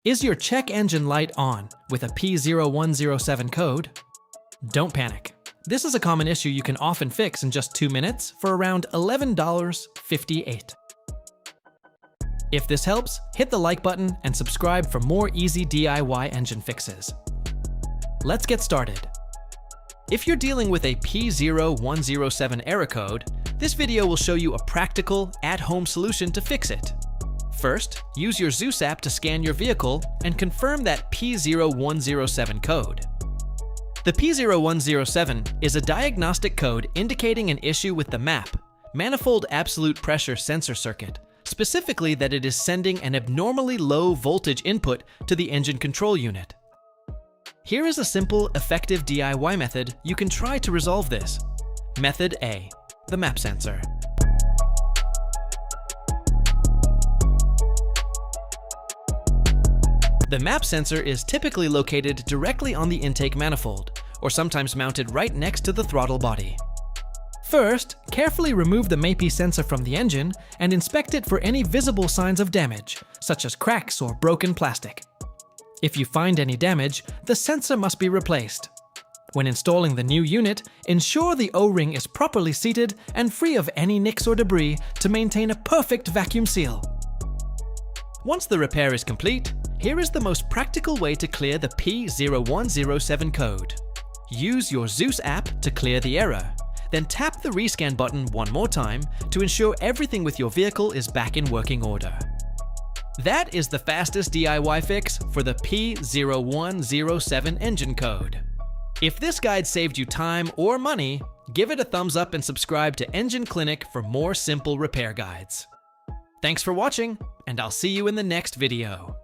Is your check engine light on with a P0107 code? Don't panic. This is a common issue you can often fix in just 2 minutes for around $11.58. If this helps, hit the like button and subscribe for more easy DIY engine fixes. Let's get started. If you're dealing with a P0107 error code, this video will show you a practical, at-home solution to fix it. First, use your Zeus app to scan your vehicle and confirm that P0107 code. The P0107 is a diagnostic code indicating an issue with the MAP, Manifold Absolute Pressure sensor circuit, specifically that it is sending an abnormally low voltage input to the engine control unit. Here is a simple, effective DIY method you can try to resolve this. Method A, the MAP sensor. The MAP sensor is typically located directly on the intake manifold, or sometimes mounted right next to the throttle body. First, carefully remove the MAPI sensor from the engine and inspect it for any visible signs of damage, such as cracks or broken plastic. If you find any damage, the sensor must be replaced. When installing the new unit, ensure the O-ring is properly seated and free of any nicks or debris to maintain a perfect vacuum seal. Once the repair is complete, here is the most practical way to clear the P0107 code. Use your Zeus app to clear the error. Then tap the rescan button one more time to ensure everything with your vehicle is back in working order. That is the fastest DIY fix for the P0107 engine code. If this guide saved you time or money, give it a thumbs up and subscribe to Engine Clinic for more simple repair guides. Thanks for watching, and I'll see you in the next video.